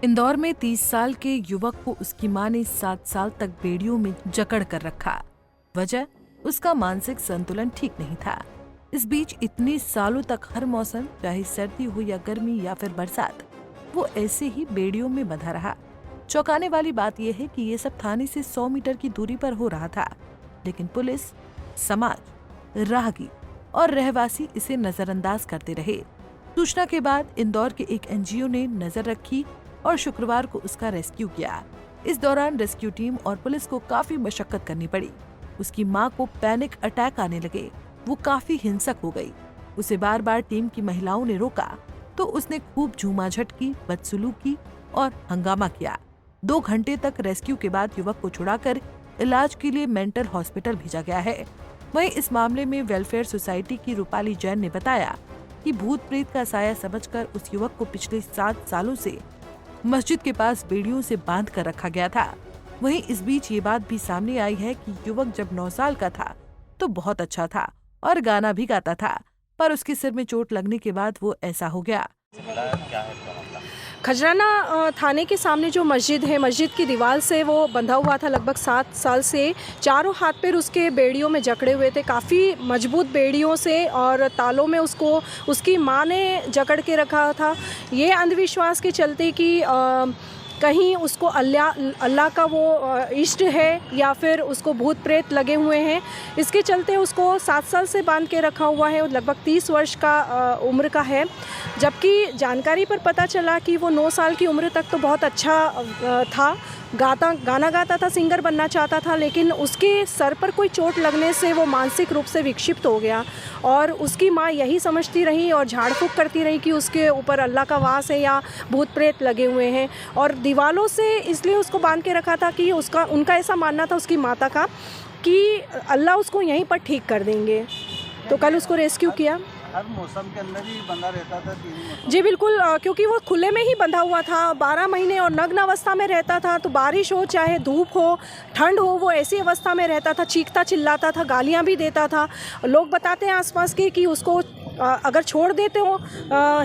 इंदौर में 30 साल के युवक को उसकी मां ने 7 साल तक बेड़ियों में जकड़ कर रखा। वजह, उसका मानसिक संतुलन ठीक नहीं था। इस बीच इतने सालों तक हर मौसम, चाहे सर्दी हो या गर्मी या फिर बरसात, वो ऐसे ही बेड़ियों में बंधा रहा। चौंकाने वाली बात यह है कि ये सब थाने से 100 मीटर की दूरी पर हो रहा था, लेकिन पुलिस, समाज, राहगीर और रहवासी इसे नजरअंदाज करते रहे। सूचना के बाद इंदौर के एक एनजीओ ने नजर रखी और शुक्रवार को उसका रेस्क्यू किया। इस दौरान रेस्क्यू टीम और पुलिस को काफी मशक्कत करनी पड़ी। उसकी मां को पैनिक अटैक आने लगे। वो काफी हिंसक हो गई। उसे बार बार टीम की महिलाओं ने रोका तो उसने खूब झूमाझटकी, बदसलूकी और हंगामा किया। 2 घंटे तक रेस्क्यू के बाद युवक को छुड़ाकर इलाज के लिए मेंटल हॉस्पिटल भेजा गया है। वहीं इस मामले में वेलफेयर सोसाइटी की रूपाली जैन ने बताया कि भूत प्रेत का साया समझकर उस युवक को पिछले 7 सालों से मस्जिद के पास बेड़ियों से बांध कर रखा गया था। वहीं इस बीच ये बात भी सामने आई है कि युवक जब 9 साल का था तो बहुत अच्छा था और गाना भी गाता था, पर उसके सिर में चोट लगने के बाद वो ऐसा हो गया। खजराना थाने के सामने जो मस्जिद है, मस्जिद की दीवार से वो बंधा हुआ था लगभग 7 साल से। चारों हाथ पैर उसके बेड़ियों में जकड़े हुए थे, काफ़ी मजबूत बेड़ियों से, और तालों में उसको उसकी माँ ने जकड़ के रखा था। ये अंधविश्वास के चलते कि कहीं उसको अल्लाह का वो इष्ट है या फिर उसको भूत प्रेत लगे हुए हैं, इसके चलते उसको 7 साल से बांध के रखा हुआ है। लगभग 30 वर्ष का उम्र का है। जबकि जानकारी पर पता चला कि वो 9 साल की उम्र तक तो बहुत अच्छा था, गाना गाता था, सिंगर बनना चाहता था, लेकिन उसके सर पर कोई चोट लगने से वो मानसिक रूप से विक्षिप्त हो गया। और उसकी माँ यही समझती रही और झाड़ फूँक करती रही कि उसके ऊपर अल्लाह का वास है या भूत प्रेत लगे हुए हैं, और दीवालों से इसलिए उसको बांध के रखा था कि उनका ऐसा मानना था, उसकी माता का, कि अल्लाह उसको यहीं पर ठीक कर देंगे। तो कल उसको रेस्क्यू किया। हर मौसम के अंदर ही बंधा रहता था? जी बिल्कुल, क्योंकि वो खुले में ही बंधा हुआ था 12 महीने, और नग्न अवस्था में रहता था। तो बारिश हो चाहे धूप हो, ठंड हो, वो ऐसी अवस्था में रहता था। चीखता चिल्लाता था, गालियां भी देता था। लोग बताते हैं आसपास के कि उसको अगर छोड़ देते हो,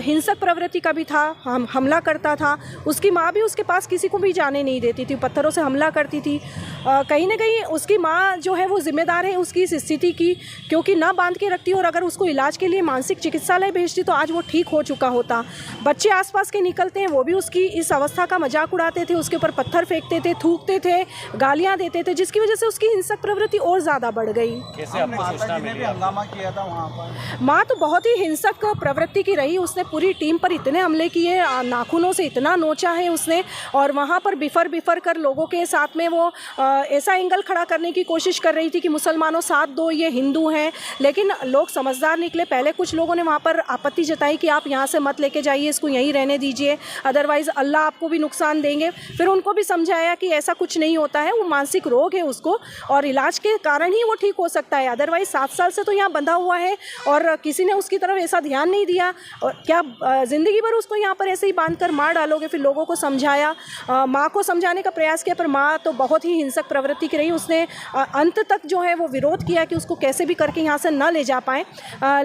हिंसक प्रवृत्ति का भी था, हमला करता था। उसकी माँ भी उसके पास किसी को भी जाने नहीं देती थी, पत्थरों से हमला करती थी। कहीं ना कहीं उसकी माँ जो है वो जिम्मेदार है उसकी इस स्थिति की, क्योंकि ना बांध के रखती और अगर उसको इलाज के लिए मानसिक चिकित्सालय भेजती तो आज वो ठीक हो चुका होता। बच्चे आसपास के निकलते हैं, वो भी उसकी इस अवस्था का मजाक उड़ाते थे, उसके ऊपर पत्थर फेंकते थे, थूकते थे, गालियाँ देते थे, जिसकी वजह से उसकी हिंसक प्रवृत्ति और ज़्यादा बढ़ गई। हंगामा किया था वहाँ पर। माँ तो बहुत ही हिंसक प्रवृत्ति की रही। उसने पूरी टीम पर इतने हमले किए, नाखूनों से इतना नोचा है उसने, और वहाँ पर बिफर कर लोगों के साथ में वो ऐसा एंगल खड़ा करने की कोशिश कर रही थी कि मुसलमानों साथ दो, ये हिंदू हैं। लेकिन लोग समझदार निकले। पहले कुछ लोगों ने वहाँ पर आपत्ति जताई कि आप यहाँ से मत लेके जाइए, इसको यहीं रहने दीजिए, अदरवाइज़ अल्लाह आपको भी नुकसान देंगे। फिर उनको भी समझाया कि ऐसा कुछ नहीं होता है, वो मानसिक रोग है उसको, और इलाज के कारण ही वो ठीक हो सकता है। अदरवाइज़ 7 साल से तो यहाँ बंधा हुआ है और किसी ने उसकी तरफ ऐसा ध्यान नहीं दिया। और क्या ज़िंदगी भर उसको यहाँ पर ऐसे ही बांध कर मार डालोगे? फिर लोगों को समझाया, माँ को समझाने का प्रयास किया, पर माँ तो बहुत ही हिंसक प्रवृत्ति की रही। उसने अंत तक जो है वो विरोध किया कि उसको कैसे भी करके यहाँ से न ले जा पाएँ,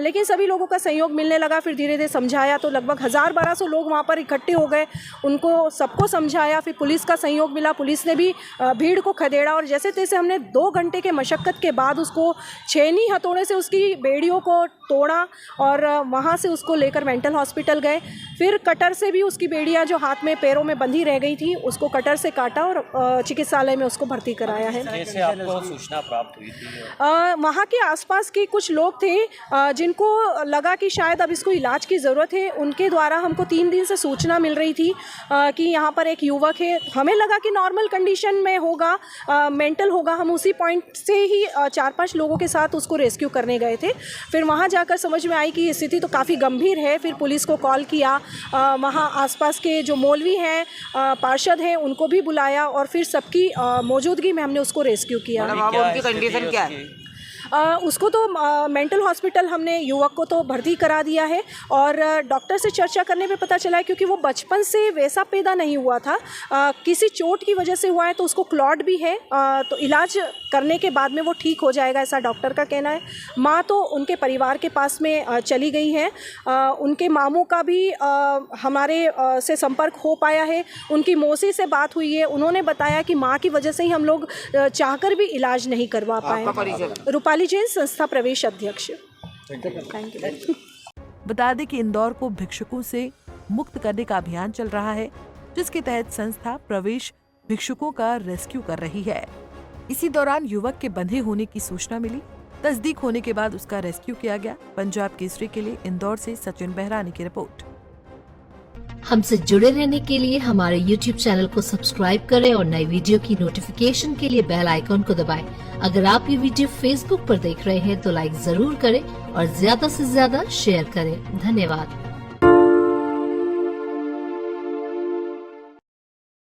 लेकिन सभी लोगों का सहयोग मिलने लगा। फिर धीरे धीरे समझाया तो लगभग 1000-1200 लोग वहाँ पर इकट्ठे हो गए, उनको सबको समझाया। फिर पुलिस का सहयोग मिला, पुलिस ने भी भीड़ को खदेड़ा, और जैसे तैसे हमने 2 घंटे के मशक्क़त के बाद उसको छेनी हथौड़े से उसकी बेड़ियों को तोड़ा और वहाँ से उसको लेकर मेंटल हॉस्पिटल गए। फिर कटर से भी उसकी बेड़ियाँ जो हाथ में पैरों में बंधी रह गई थी, उसको कटर से काटा और चिकित्सालय में उसको भर्ती कराया है। कैसे आपको सूचना प्राप्त हुई थी? वहाँ के आसपास के कुछ लोग थे जिनको लगा कि शायद अब इसको इलाज की ज़रूरत है। उनके द्वारा हमको 3 दिन से सूचना मिल रही थी कि यहाँ पर एक युवक है। हमें लगा कि नॉर्मल कंडीशन में होगा, मेंटल होगा। हम उसी पॉइंट से ही 4-5 लोगों के साथ उसको रेस्क्यू करने गए थे। फिर वहाँ जाकर समझ में आई कि स्थिति तो काफ़ी गंभीर है। फिर पुलिस को कॉल किया, वहाँ आसपास के जो मौलवी हैं, पार्षद हैं, उनको भी बुलाया और फिर सबकी मौजूदगी में हमने उसको रेस्क्यू किया। उनकी कंडीशन क्या है? उसको तो मेंटल हॉस्पिटल हमने युवक को तो भर्ती करा दिया है और डॉक्टर से चर्चा करने पे पता चला है क्योंकि वो बचपन से वैसा पैदा नहीं हुआ था, किसी चोट की वजह से हुआ है, तो उसको क्लॉट भी है, तो इलाज करने के बाद में वो ठीक हो जाएगा, ऐसा डॉक्टर का कहना है। माँ तो उनके परिवार के पास में चली गई हैं, उनके मामू का भी हमारे से संपर्क हो पाया है, उनकी मौसी से बात हुई है, उन्होंने बताया कि माँ की वजह से ही हम लोग चाहकर भी इलाज नहीं करवा पाए। रूपाली जैन, संस्था प्रवेश अध्यक्ष। Thank you. बता दें कि इंदौर को भिक्षुकों से मुक्त करने का अभियान चल रहा है, जिसके तहत संस्था प्रवेश भिक्षुकों का रेस्क्यू कर रही है। इसी दौरान युवक के बंधे होने की सूचना मिली, तस्दीक होने के बाद उसका रेस्क्यू किया गया। पंजाब केसरी के लिए इंदौर से सचिन बहरानी की रिपोर्ट। हमसे जुड़े रहने के लिए हमारे YouTube चैनल को सब्सक्राइब करें और नई वीडियो की नोटिफिकेशन के लिए बेल आइकॉन को दबाएं। अगर आप ये वीडियो Facebook पर देख रहे हैं तो लाइक जरूर करें और ज्यादा से ज्यादा शेयर करें। धन्यवाद।